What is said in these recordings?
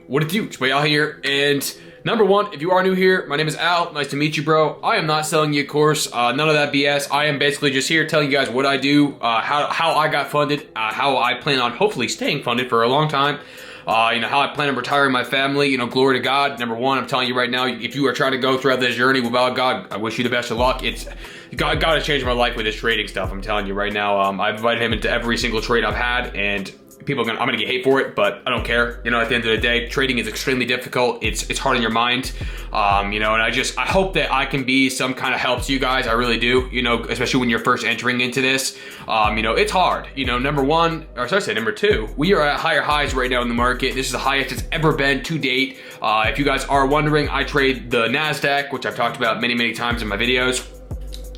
What it do? It's Al here, and number one, if you are new here, my name is Al. Nice to meet you, bro. I am not selling you a course, none of that BS. I am basically just here telling you guys what I do, how I got funded, how I plan on hopefully staying funded for a long time. How I plan on retiring my family, glory to God. Number one, I'm telling you right now, if you are trying to go throughout this journey without God, I wish you the best of luck. God has changed my life with this trading stuff. I'm telling you right now. I've invited him into every single trade I've had, and I'm gonna get hate for it, but I don't care. At the end of the day, trading is extremely difficult. It's hard on your mind. And I hope that I can be some kind of help to you guys. I really do. Especially when you're first entering into this. It's hard. Number two, we are at higher highs right now in the market. This is the highest it's ever been to date. If you guys are wondering, I trade the NASDAQ, which I've talked about many times in my videos.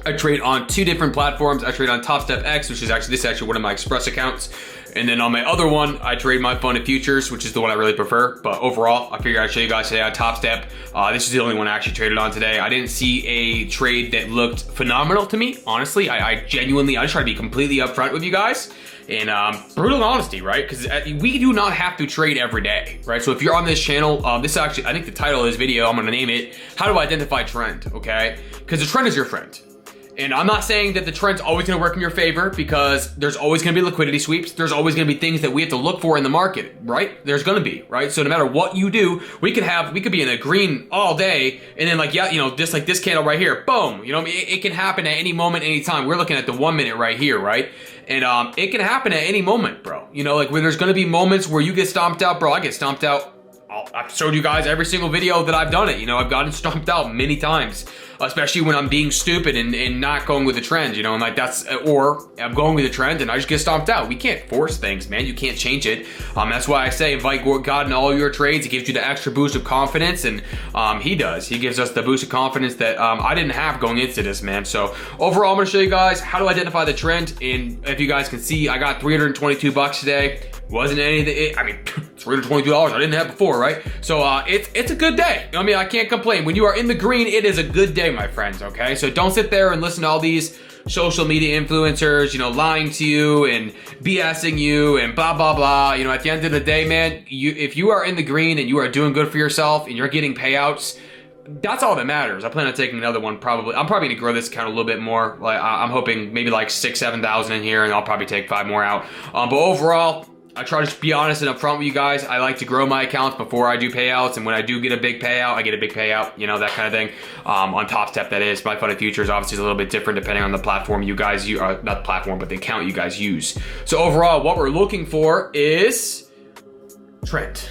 I trade on two different platforms. I trade on TopStep X, which is actually one of my Express accounts. And then on my other one, I trade my funded futures, which is the one I really prefer. But overall, I figured I'd show you guys today on TopStep. This is the only one I actually traded on today. I didn't see a trade that looked phenomenal to me. Honestly, I just try to be completely upfront with you guys. And brutal honesty, right? Because we do not have to trade every day, right? So if you're on this channel, I think the title of this video, I'm gonna name it, How to Identify Trend, okay? Because the trend is your friend. And I'm not saying that the trend's always gonna work in your favor, because there's always gonna be liquidity sweeps. There's always gonna be things that we have to look for in the market, right? There's gonna be, right? So no matter what you do, we could be in the green all day, and then just like this candle right here, boom. It can happen at any moment, anytime. We're looking at the 1 minute right here, right? And it can happen at any moment, bro. Where there's gonna be moments where you get stomped out, bro. I get stomped out. I've showed you guys every single video that I've done it. I've gotten stomped out many times, especially when I'm being stupid and not going with the trend, or I'm going with the trend and I just get stomped out. We can't force things, man. You can't change it. That's why I say invite God in all your trades. It gives you the extra boost of confidence, and he does. He gives us the boost of confidence that I didn't have going into this, man. So overall, I'm gonna show you guys how to identify the trend. And if you guys can see, I got $322 today. Wasn't anything, $322 I didn't have before, right? So it's a good day. I can't complain. When you are in the green, it is a good day, my friends, okay? So don't sit there and listen to all these social media influencers, lying to you and BSing you and blah, blah, blah. At the end of the day, man, if you are in the green and you are doing good for yourself and you're getting payouts, that's all that matters. I plan on taking another one probably. I'm probably gonna grow this account a little bit more. I'm hoping maybe like 6,000-7,000 in here, and I'll probably take 5 more out. But overall, I try to be honest and upfront with you guys. I like to grow my accounts before I do payouts, and when I do get a big payout, I get a big payout, that kind of thing. On TopStep, that is. My funded futures obviously is a little bit different depending on the platform you guys use, not the platform, but the account you guys use. So overall, what we're looking for is trend.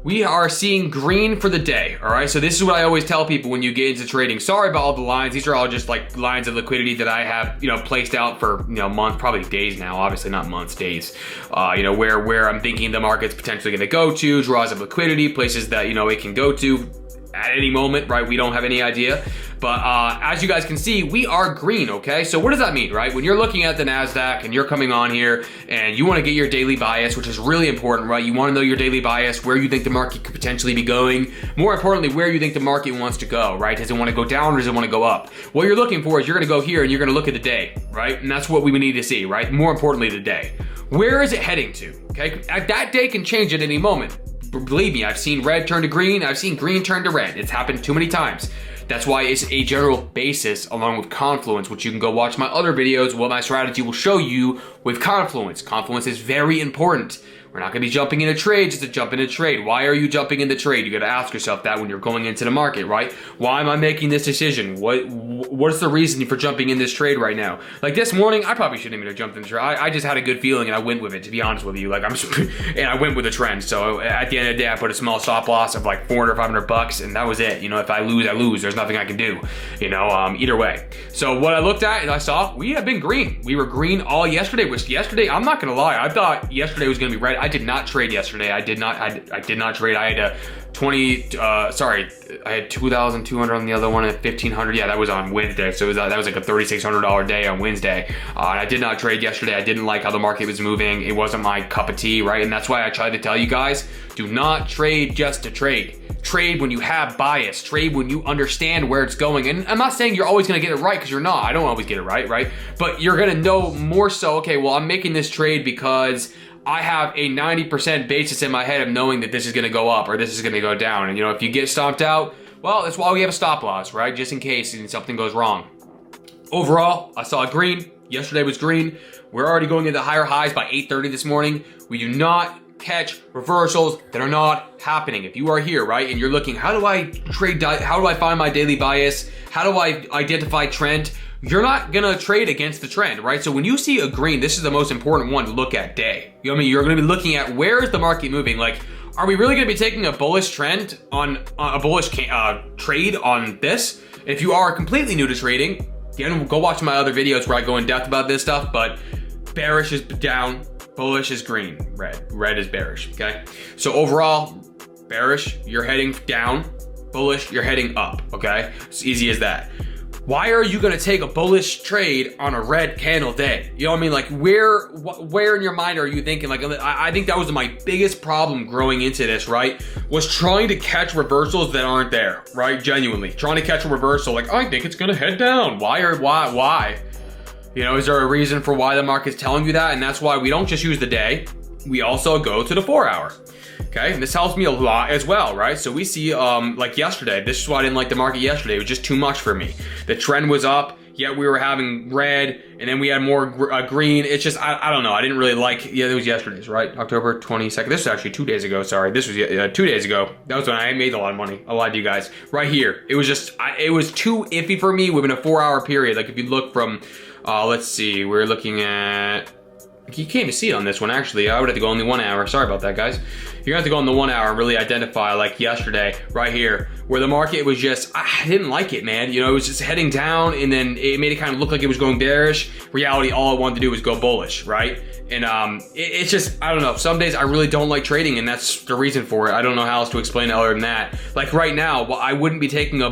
We are seeing green for the day, all right? So this is what I always tell people when you get into trading. Sorry about all the lines. These are all just like lines of liquidity that I have, placed out for, months, probably days now, obviously not months, days. Where I'm thinking the market's potentially gonna go to, draws of liquidity, places that, it can go to at any moment, right? We don't have any idea. But as you guys can see, we are green, okay? So what does that mean, right? When you're looking at the NASDAQ and you're coming on here and you wanna get your daily bias, which is really important, right? You wanna know your daily bias, where you think the market could potentially be going. More importantly, where you think the market wants to go, right? Does it wanna go down or does it wanna go up? What you're looking for is you're gonna go here and you're gonna look at the day, right? And that's what we would need to see, right? More importantly, the day. Where is it heading to, okay? That day can change at any moment. Believe me, I've seen red turn to green. I've seen green turn to red. It's happened too many times. That's why it's a general basis along with Confluence, which you can go watch my other videos, what my strategy will show you with Confluence. Confluence is very important. We're not gonna be jumping into trade just to jump into trade. Why are you jumping into trade? You gotta ask yourself that when you're going into the market, right? Why am I making this decision? What's the reason for jumping in this trade right now? Like this morning, I probably shouldn't even have jumped in the trade. I just had a good feeling and I went with it, to be honest with you. And I went with the trend. So at the end of the day, I put a small stop loss of like 400 or 500 bucks, and that was it. If I lose, I lose. There's nothing I can do, either way. So what I looked at and I saw, we have been green. We were green all yesterday, which yesterday, I'm not gonna lie, I thought yesterday was gonna be red. I did not trade yesterday. I did not trade. I had I had 2,200 on the other one and 1,500. Yeah, that was on Wednesday. So that was like a $3,600 day on Wednesday. And I did not trade yesterday. I didn't like how the market was moving. It wasn't my cup of tea, right? And that's why I tried to tell you guys, do not trade just to trade. Trade when you have bias. Trade when you understand where it's going. And I'm not saying you're always going to get it right, because you're not. I don't always get it right? But you're going to know more so, okay, well, I'm making this trade because I have a 90% basis in my head of knowing that this is going to go up or this is going to go down. And, you know, if you get stopped out, well, that's why we have a stop loss, right? Just in case something goes wrong. Overall, I saw green. Yesterday was green. We're already going into higher highs by 8:30 this morning. We do not catch reversals that are not happening. If you are here, right, and you're looking, how do I trade, how do I find my daily bias? How do I identify trend? You're not gonna trade against the trend, right? So when you see a green, this is the most important one to look at day. You know what I mean? You're gonna be looking at where is the market moving? Like, are we really gonna be taking a bullish trend on a bullish trade on this? If you are completely new to trading, again, go watch my other videos where I go in depth about this stuff, but bearish is down, bullish is green, red is bearish, okay? So overall, bearish, you're heading down, bullish, you're heading up, okay? It's easy as that. Why are you gonna take a bullish trade on a red candle day? You know what I mean? Like, where in your mind are you thinking? Like, I think that was my biggest problem growing into this, right? Was trying to catch reversals that aren't there, right? Genuinely, trying to catch a reversal, like, I think it's gonna head down. Why? You know, is there a reason for why the market's telling you that? And that's why we don't just use the day. We also go to the 4 hour. Okay, and this helps me a lot as well, right? So we see, like yesterday, this is why I didn't like the market yesterday. It was just too much for me. The trend was up, yet we were having red, and then we had more green. It's just, I don't know. I didn't really like, yeah, it was yesterday's, right? October 22nd. This was actually 2 days ago, sorry. This was 2 days ago. That was when I made a lot of money. I lied to you guys. Right here. It was just, it was too iffy for me within a 4 hour period. Like if you look from, let's see, we're looking at, you can't even see it on this one, actually. I would have to go only 1 hour. Sorry about that, guys. You're gonna have to go on the 1 hour and really identify, like yesterday, right here, where the market was just, I didn't like it, man. You know, it was just heading down, and then it made it kind of look like it was going bearish. Reality, all I wanted to do was go bullish, right? And it's just, I don't know. Some days I really don't like trading, and that's the reason for it. I don't know how else to explain it other than that. Like right now, well, I wouldn't be taking a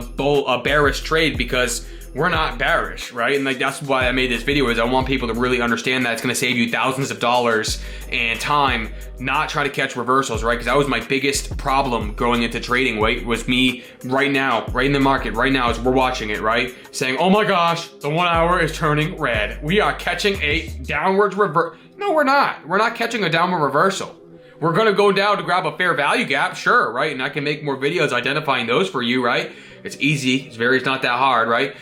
bearish trade because we're not bearish, right? And like that's why I made this video, is I want people to really understand that it's gonna save you thousands of dollars and time, not try to catch reversals, right? Because that was my biggest problem going into trading, right? Was me right now, right in the market, right now as we're watching it, right? Saying, oh my gosh, the 1 hour is turning red. We are catching a downward reverse. No, we're not. We're not catching a downward reversal. We're gonna go down to grab a fair value gap, sure, right? And I can make more videos identifying those for you, right? It's easy, it's not that hard, right?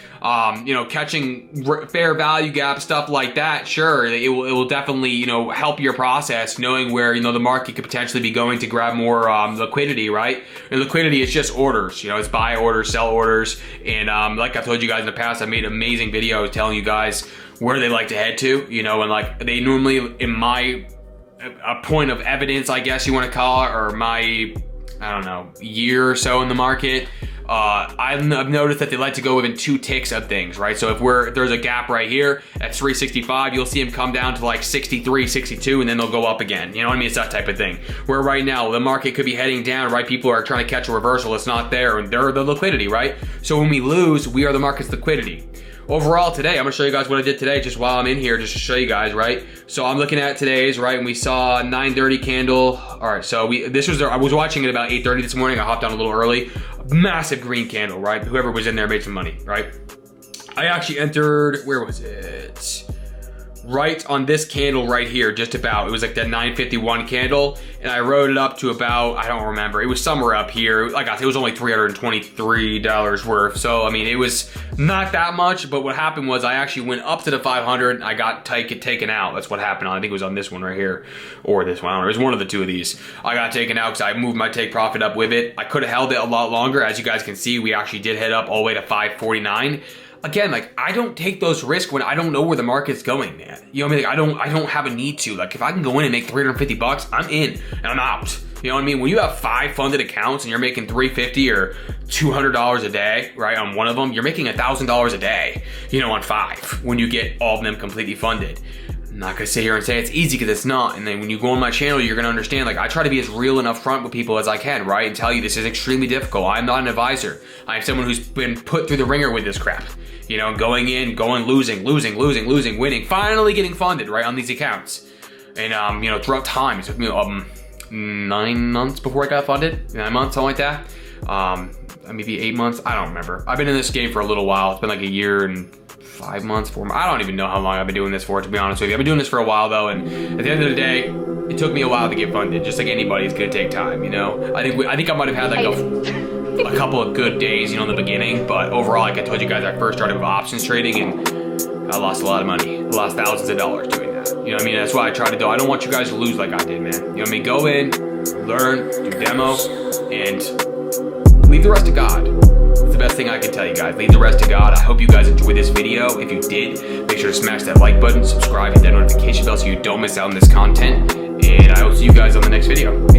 You know, catching fair value gap, stuff like that, sure, it will definitely, you know, help your process, knowing where, you know, the market could potentially be going to grab more liquidity, right? And liquidity is just orders, you know, it's buy orders, sell orders, and like I've told you guys in the past, I made amazing videos telling you guys where they like to head to, you know, and like they normally, in my a point of evidence, I guess you want to call it, or my, I don't know, year or so in the market, I've noticed that they like to go within 2 ticks of things, right? So if there's a gap right here at 365, you'll see them come down to like 63, 62, and then they'll go up again. You know what I mean? It's that type of thing. Where right now, the market could be heading down, right? People are trying to catch a reversal. It's not there, and they're the liquidity, right? So when we lose, we are the market's liquidity. Overall today, I'm gonna show you guys what I did today just while I'm in here, just to show you guys, right? So I'm looking at today's, right, and we saw 9:30 candle. All right, so I was watching it about 8:30 this morning. I hopped on a little early. Massive green candle, right? Whoever was in there made some money, right? I actually entered, where was it? Right on this candle right here, just about. It was like that 951 candle, and I wrote it up to about, I don't remember, it was somewhere up here. Like I said, it was only $323 worth. So, I mean, it was not that much, but what happened was I actually went up to the 500, I got taken out. That's what happened. I think it was on this one right here, or this one. I don't know. It was one of the two of these. I got taken out because I moved my take profit up with it. I could have held it a lot longer. As you guys can see, we actually did head up all the way to 549. Again, like, I don't take those risks when I don't know where the market's going, man. You know what I mean? Like, I don't have a need to. Like, if I can go in and make 350 bucks, I'm in and I'm out. You know what I mean? When you have 5 funded accounts and you're making $350 or $200 a day, right, on one of them, you're making $1,000 a day, you know, on 5 when you get all of them completely funded. I'm not gonna sit here and say it's easy, because it's not. And then when you go on my channel, you're gonna understand, like, I try to be as real and upfront with people as I can, right? And tell you this is extremely difficult. I'm not an advisor. I'm someone who's been put through the ringer with this crap. You know, going, losing, winning, finally getting funded, right, on these accounts. And, you know, throughout time, it took me 9 months before I got funded, 9 months, something like that. maybe 8 months. I don't remember. I've been in this game for a little while. It's been like a year and 5 months, 4 months. I don't even know how long I've been doing this for, to be honest with you. I've been doing this for a while though, and at the end of the day, it took me a while to get funded. Just like anybody, it's gonna take time, you know? I think I might have had like a couple of good days, you know, in the beginning, but overall, like I told you guys, I first started with options trading and I lost a lot of money. I lost thousands of dollars doing that. You know what I mean? That's why I try to do. I don't want you guys to lose like I did, man. You know what I mean? Go in, learn, do demo, and leave the rest to God. That's the best thing I can tell you guys. Leave the rest to God. I hope you guys enjoyed this video. If you did, make sure to smash that like button, subscribe, hit that notification bell so you don't miss out on this content. And I will see you guys on the next video. Peace.